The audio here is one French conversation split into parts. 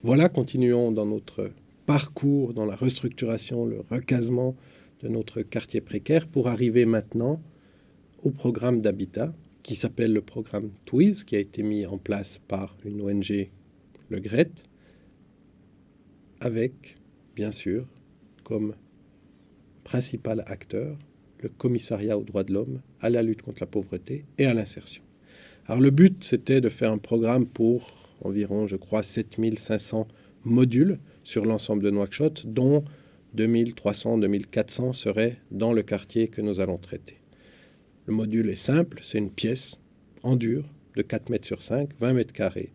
Voilà, continuons dans notre parcours, dans la restructuration, le recasement de notre quartier précaire pour arriver maintenant au programme d'habitat qui s'appelle le programme TWIS, qui a été mis en place par une ONG, le GRET, avec, bien sûr, comme principal acteur, le commissariat aux droits de l'homme, à la lutte contre la pauvreté et à l'insertion. Alors le but, c'était de faire un programme pour environ, je crois, 7500 modules sur l'ensemble de Nouakchott, dont 2300, 2400 seraient dans le quartier que nous allons traiter. Le module est simple, c'est une pièce en dur de 4 mètres sur 5, 20 mètres carrés.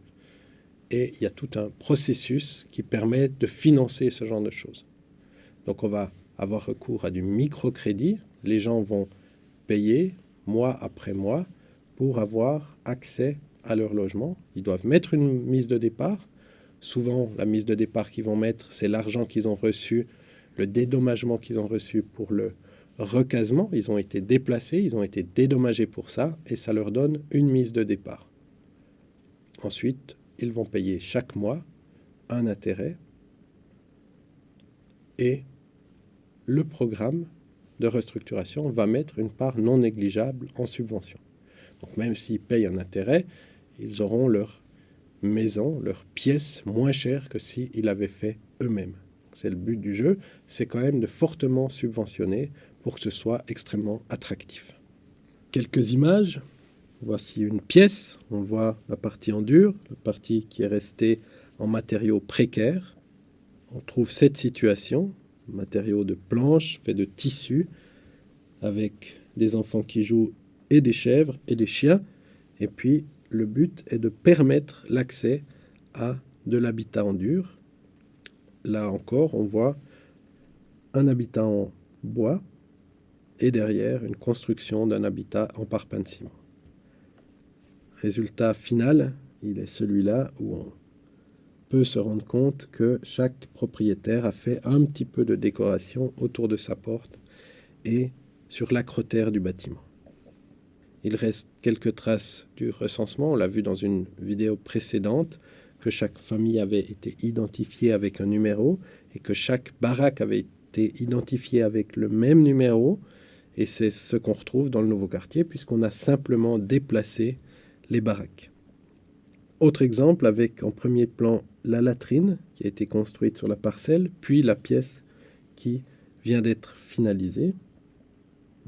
Et il y a tout un processus qui permet de financer ce genre de choses. Donc on va avoir recours à du microcrédit. Les gens vont payer mois après mois pour avoir accès à leur logement. Ils doivent mettre une mise de départ. Souvent, la mise de départ qu'ils vont mettre, c'est l'argent qu'ils ont reçu, le dédommagement qu'ils ont reçu pour le recasement. Ils ont été déplacés, ils ont été dédommagés pour ça, et ça leur donne une mise de départ. Ensuite, ils vont payer chaque mois un intérêt et le programme de restructuration va mettre une part non négligeable en subvention. Donc même s'ils payent un intérêt, ils auront leur maison, leur pièce moins chère que s'ils avaient fait eux-mêmes. C'est le but du jeu, c'est quand même de fortement subventionner pour que ce soit extrêmement attractif. Quelques images. Voici une pièce, on voit la partie en dur, la partie qui est restée en matériaux précaires. On trouve cette situation, matériaux de planches, fait de tissu, avec des enfants qui jouent et des chèvres et des chiens. Et puis, le but est de permettre l'accès à de l'habitat en dur. Là encore, on voit un habitat en bois et derrière, une construction d'un habitat en parpaing de ciment. Résultat final, il est celui-là où on peut se rendre compte que chaque propriétaire a fait un petit peu de décoration autour de sa porte et sur l'acrotère du bâtiment. Il reste quelques traces du recensement, on l'a vu dans une vidéo précédente, que chaque famille avait été identifiée avec un numéro et que chaque baraque avait été identifiée avec le même numéro. Et c'est ce qu'on retrouve dans le nouveau quartier puisqu'on a simplement déplacé les baraques. Autre exemple avec en premier plan la latrine qui a été construite sur la parcelle, puis la pièce qui vient d'être finalisée.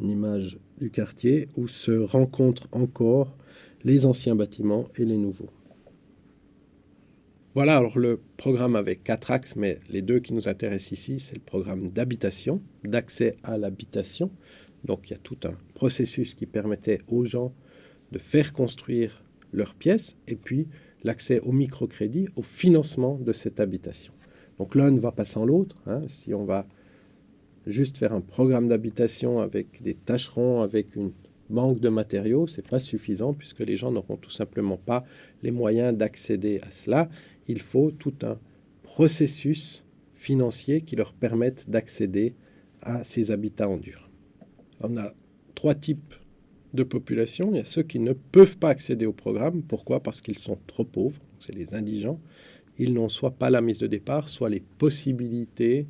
Une image du quartier où se rencontrent encore les anciens bâtiments et les nouveaux. Voilà, alors le programme avait 4 axes, mais les 2 qui nous intéressent ici, c'est le programme d'habitation, d'accès à l'habitation. Donc il y a tout un processus qui permettait aux gens de faire construire leurs pièces et puis l'accès au microcrédit, au financement de cette habitation. Donc l'un ne va pas sans l'autre. Si on va juste faire un programme d'habitation avec des tâcherons, avec une manque de matériaux, c'est pas suffisant puisque les gens n'auront tout simplement pas les moyens d'accéder à cela. Il faut tout un processus financier qui leur permette d'accéder à ces habitats en dur. On a 3 types de population. Il y a ceux qui ne peuvent pas accéder au programme. Pourquoi ? Parce qu'ils sont trop pauvres. C'est les indigents. Ils n'ont soit pas la mise de départ, soit les possibilités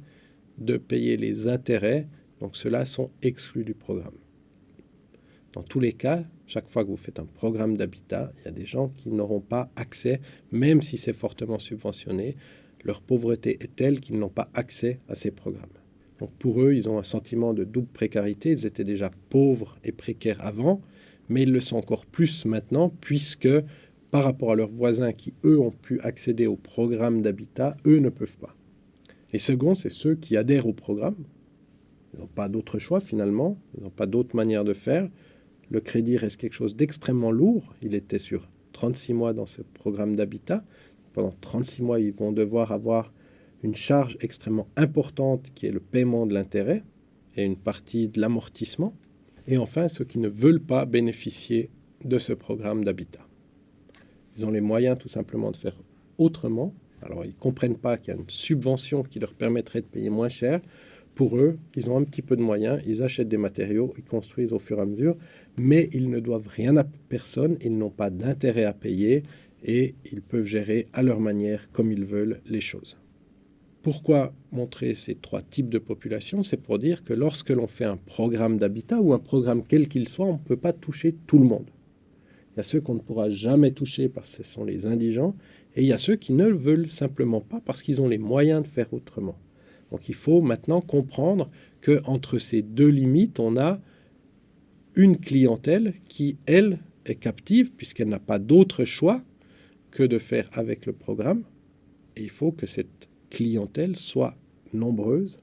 de payer les intérêts. Donc ceux-là sont exclus du programme. Dans tous les cas, chaque fois que vous faites un programme d'habitat, il y a des gens qui n'auront pas accès, même si c'est fortement subventionné. Leur pauvreté est telle qu'ils n'ont pas accès à ces programmes. Donc pour eux, ils ont un sentiment de double précarité. Ils étaient déjà pauvres et précaires avant, mais ils le sont encore plus maintenant, puisque par rapport à leurs voisins qui, eux, ont pu accéder au programme d'habitat, eux ne peuvent pas. Et second, c'est ceux qui adhèrent au programme. Ils n'ont pas d'autre choix finalement, ils n'ont pas d'autre manière de faire. Le crédit reste quelque chose d'extrêmement lourd. Il était sur 36 mois dans ce programme d'habitat. Pendant 36 mois, ils vont devoir avoir une charge extrêmement importante qui est le paiement de l'intérêt et une partie de l'amortissement. Et enfin, ceux qui ne veulent pas bénéficier de ce programme d'habitat. Ils ont les moyens tout simplement de faire autrement. Alors, ils ne comprennent pas qu'il y a une subvention qui leur permettrait de payer moins cher. Pour eux, ils ont un petit peu de moyens, ils achètent des matériaux, ils construisent au fur et à mesure, mais ils ne doivent rien à personne, ils n'ont pas d'intérêt à payer et ils peuvent gérer à leur manière, comme ils veulent, les choses. Pourquoi montrer ces 3 types de populations? C'est pour dire que lorsque l'on fait un programme d'habitat ou un programme quel qu'il soit, on ne peut pas toucher tout le monde. Il y a ceux qu'on ne pourra jamais toucher parce que ce sont les indigents, et il y a ceux qui ne le veulent simplement pas parce qu'ils ont les moyens de faire autrement. Donc il faut maintenant comprendre qu'entre ces 2 limites, on a une clientèle qui, elle, est captive puisqu'elle n'a pas d'autre choix que de faire avec le programme. Et il faut que cette clientèle soit nombreuse.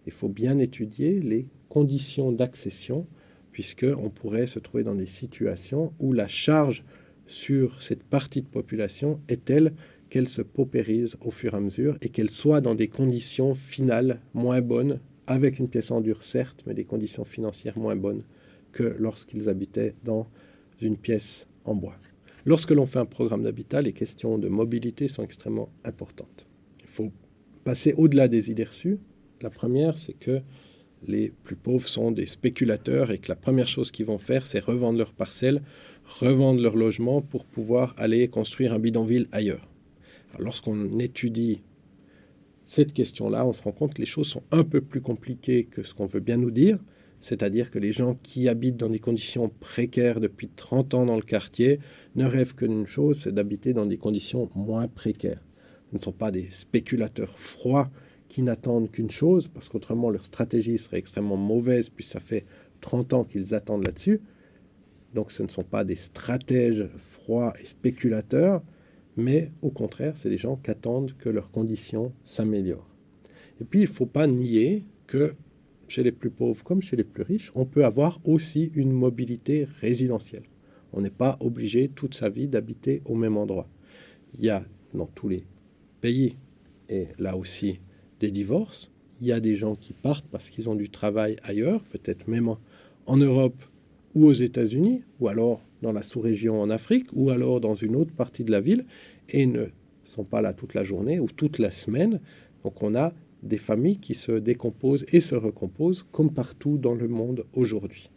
Il faut bien étudier les conditions d'accession puisqu'on pourrait se trouver dans des situations où la charge sur cette partie de population est telle qu'elle se paupérise au fur et à mesure et qu'elle soit dans des conditions finales moins bonnes, avec une pièce en dur certes, mais des conditions financières moins bonnes que lorsqu'ils habitaient dans une pièce en bois. Lorsque l'on fait un programme d'habitat, les questions de mobilité sont extrêmement importantes. Il faut passer au-delà des idées reçues. La première, c'est que les plus pauvres sont des spéculateurs et que la première chose qu'ils vont faire, c'est revendre leurs parcelles, revendre leur logement pour pouvoir aller construire un bidonville ailleurs. Alors, lorsqu'on étudie cette question-là, on se rend compte que les choses sont un peu plus compliquées que ce qu'on veut bien nous dire, c'est-à-dire que les gens qui habitent dans des conditions précaires depuis 30 ans dans le quartier ne rêvent que d'une chose, c'est d'habiter dans des conditions moins précaires. Ce ne sont pas des spéculateurs froids qui n'attendent qu'une chose, parce qu'autrement leur stratégie serait extrêmement mauvaise, puisque ça fait 30 ans qu'ils attendent là-dessus. Donc ce ne sont pas des stratèges froids et spéculateurs, mais au contraire, c'est des gens qui attendent que leurs conditions s'améliorent. Et puis, il ne faut pas nier que chez les plus pauvres comme chez les plus riches, on peut avoir aussi une mobilité résidentielle. On n'est pas obligé toute sa vie d'habiter au même endroit. Il y a dans tous les pays, et là aussi, des divorces. Il y a des gens qui partent parce qu'ils ont du travail ailleurs, peut-être même en Europe ou aux États-Unis, ou alors dans la sous-région en Afrique, ou alors dans une autre partie de la ville, et ne sont pas là toute la journée ou toute la semaine. Donc on a des familles qui se décomposent et se recomposent, comme partout dans le monde aujourd'hui.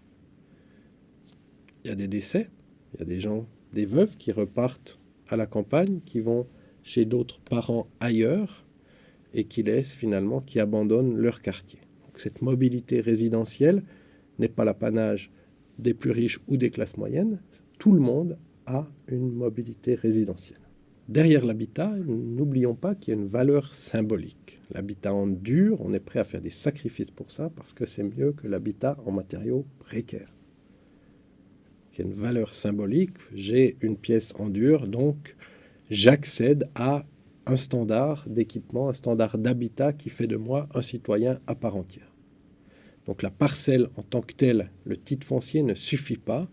Il y a des décès, il y a des gens, des veuves qui repartent à la campagne, qui vont chez d'autres parents ailleurs, et qui laissent finalement, qui abandonnent leur quartier. Donc cette mobilité résidentielle n'est pas l'apanage des plus riches ou des classes moyennes. Tout le monde a une mobilité résidentielle. Derrière l'habitat, n'oublions pas qu'il y a une valeur symbolique. L'habitat en dur, on est prêt à faire des sacrifices pour ça parce que c'est mieux que l'habitat en matériaux précaires. Il y a une valeur symbolique. J'ai une pièce en dur, donc j'accède à un standard d'équipement, un standard d'habitat qui fait de moi un citoyen à part entière. Donc la parcelle en tant que telle, le titre foncier ne suffit pas.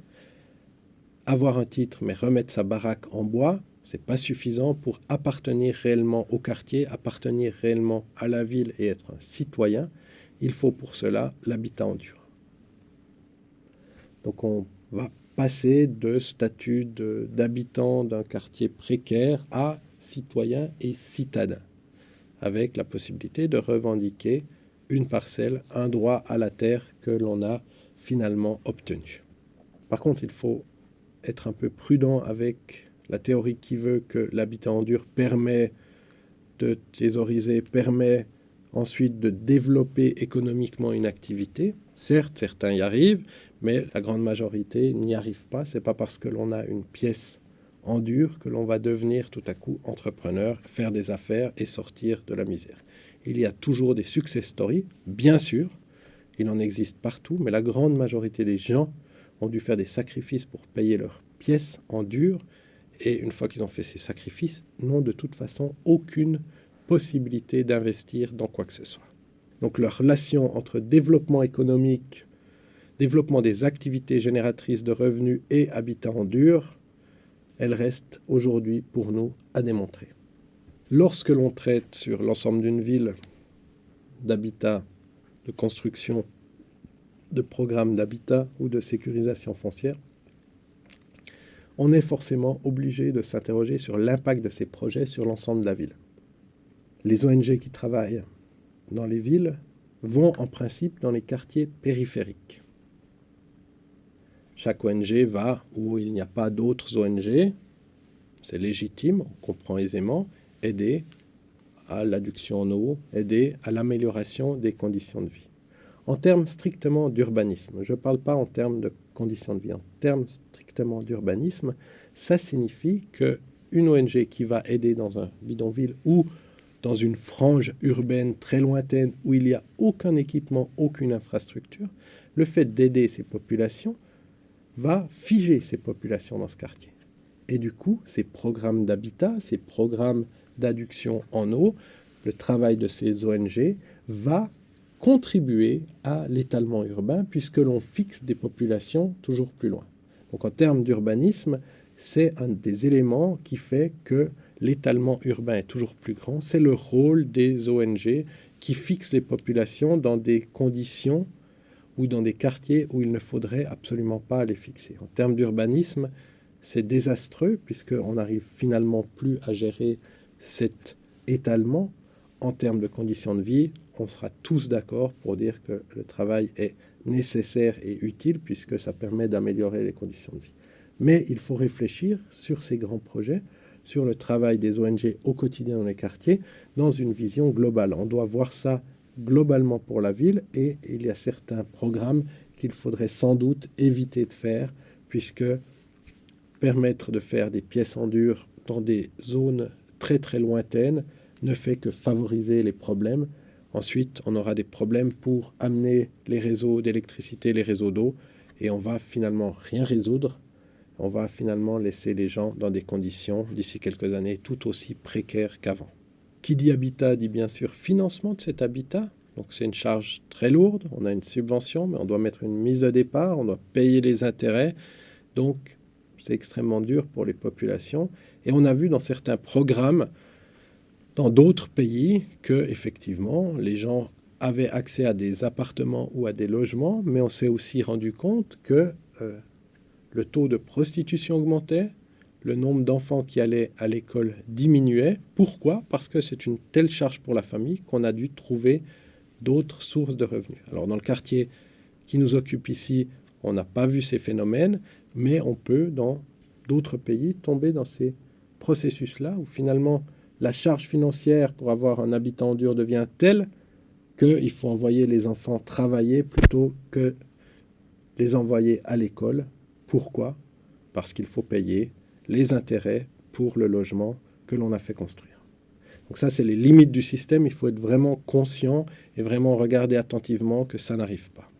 Avoir un titre mais remettre sa baraque en bois, c'est pas suffisant pour appartenir réellement au quartier, appartenir réellement à la ville et être un citoyen. Il faut pour cela l'habitat en dur. Donc on va passer de statut d'habitant d'un quartier précaire à citoyen et citadin, avec la possibilité de revendiquer une parcelle, un droit à la terre que l'on a finalement obtenu. Par contre, il faut être un peu prudent avec la théorie qui veut que l'habitat en dur permet de thésauriser, permet ensuite de développer économiquement une activité. Certes, certains y arrivent, mais la grande majorité n'y arrive pas. Ce n'est pas parce que l'on a une pièce en dur que l'on va devenir tout à coup entrepreneur, faire des affaires et sortir de la misère. Il y a toujours des success stories, bien sûr, il en existe partout, mais la grande majorité des gens ont dû faire des sacrifices pour payer leurs pièces en dur, et une fois qu'ils ont fait ces sacrifices, n'ont de toute façon aucune possibilité d'investir dans quoi que ce soit. Donc la relation entre développement économique, développement des activités génératrices de revenus et habitat en dur, elle reste aujourd'hui pour nous à démontrer. Lorsque l'on traite sur l'ensemble d'une ville d'habitat, de construction, de programmes d'habitat ou de sécurisation foncière, on est forcément obligé de s'interroger sur l'impact de ces projets sur l'ensemble de la ville. Les ONG qui travaillent dans les villes vont en principe dans les quartiers périphériques. Chaque ONG va où il n'y a pas d'autres ONG. c'est légitime, on comprend aisément, aider à l'adduction en eau, aider à l'amélioration des conditions de vie. En termes strictement d'urbanisme, je ne parle pas en termes de conditions de vie, en termes strictement d'urbanisme, ça signifie qu'une ONG qui va aider dans un bidonville ou dans une frange urbaine très lointaine où il n'y a aucun équipement, aucune infrastructure, le fait d'aider ces populations va figer ces populations dans ce quartier. Et du coup, ces programmes d'habitat, ces programmes d'adduction en eau, le travail de ces ONG va contribuer à l'étalement urbain puisque l'on fixe des populations toujours plus loin. Donc en termes d'urbanisme, c'est un des éléments qui fait que l'étalement urbain est toujours plus grand. C'est le rôle des ONG qui fixent les populations dans des conditions ou dans des quartiers où il ne faudrait absolument pas les fixer. En termes d'urbanisme, c'est désastreux puisqu'on n'arrive finalement plus à gérer cet étalement. En termes de conditions de vie, on sera tous d'accord pour dire que le travail est nécessaire et utile puisque ça permet d'améliorer les conditions de vie. Mais il faut réfléchir sur ces grands projets, sur le travail des ONG au quotidien dans les quartiers, dans une vision globale. On doit voir ça globalement pour la ville et il y a certains programmes qu'il faudrait sans doute éviter de faire puisque permettre de faire des pièces en dur dans des zones très très lointaines ne fait que favoriser les problèmes. Ensuite, on aura des problèmes pour amener les réseaux d'électricité, les réseaux d'eau et on va finalement rien résoudre. On va finalement laisser les gens dans des conditions d'ici quelques années tout aussi précaires qu'avant. Qui dit habitat dit bien sûr financement de cet habitat. Donc c'est une charge très lourde. On a une subvention, mais on doit mettre une mise à départ. On doit payer les intérêts. Donc c'est extrêmement dur pour les populations. Et on a vu dans certains programmes, dans d'autres pays, que effectivement les gens avaient accès à des appartements ou à des logements, mais on s'est aussi rendu compte que le taux de prostitution augmentait. Le nombre d'enfants qui allaient à l'école diminuait. Pourquoi ? Parce que c'est une telle charge pour la famille qu'on a dû trouver d'autres sources de revenus. Alors dans le quartier qui nous occupe ici, on n'a pas vu ces phénomènes, mais on peut dans d'autres pays tomber dans ces processus-là où finalement la charge financière pour avoir un habitant dur devient telle qu'il faut envoyer les enfants travailler plutôt que les envoyer à l'école. Pourquoi ? Parce qu'il faut payer les intérêts pour le logement que l'on a fait construire. Donc ça, c'est les limites du système. Il faut être vraiment conscient et vraiment regarder attentivement que ça n'arrive pas.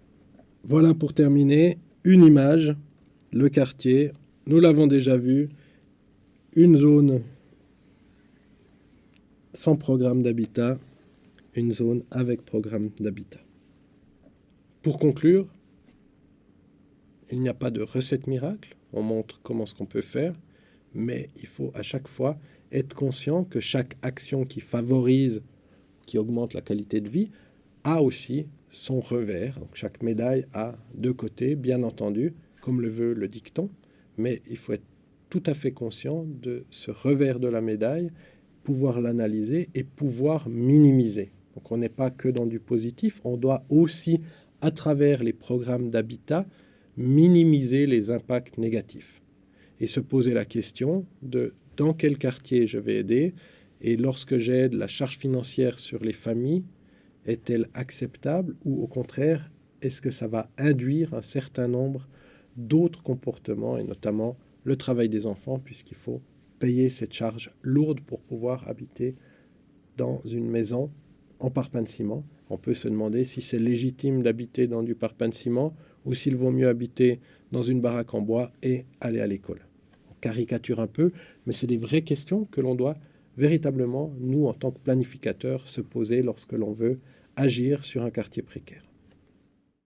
Voilà pour terminer, une image, le quartier, nous l'avons déjà vu, une zone sans programme d'habitat, une zone avec programme d'habitat. Pour conclure, il n'y a pas de recette miracle, on montre comment ce qu'on peut faire, mais il faut à chaque fois être conscient que chaque action qui favorise, qui augmente la qualité de vie, a aussi son revers. Donc chaque médaille a deux côtés, bien entendu, comme le veut le dicton, mais il faut être tout à fait conscient de ce revers de la médaille, pouvoir l'analyser et pouvoir minimiser. Donc on n'est pas que dans du positif, on doit aussi, à travers les programmes d'habitat, minimiser les impacts négatifs et se poser la question de dans quel quartier je vais aider et lorsque j'aide, la charge financière sur les familles est-elle acceptable ou au contraire, est-ce que ça va induire un certain nombre d'autres comportements et notamment le travail des enfants puisqu'il faut payer cette charge lourde pour pouvoir habiter dans une maison en parpaing de ciment. On peut se demander si c'est légitime d'habiter dans du parpaing de ciment ou s'il vaut mieux habiter dans une baraque en bois et aller à l'école. On caricature un peu, mais c'est des vraies questions que l'on doit véritablement, nous, en tant que planificateurs, se poser lorsque l'on veut agir sur un quartier précaire.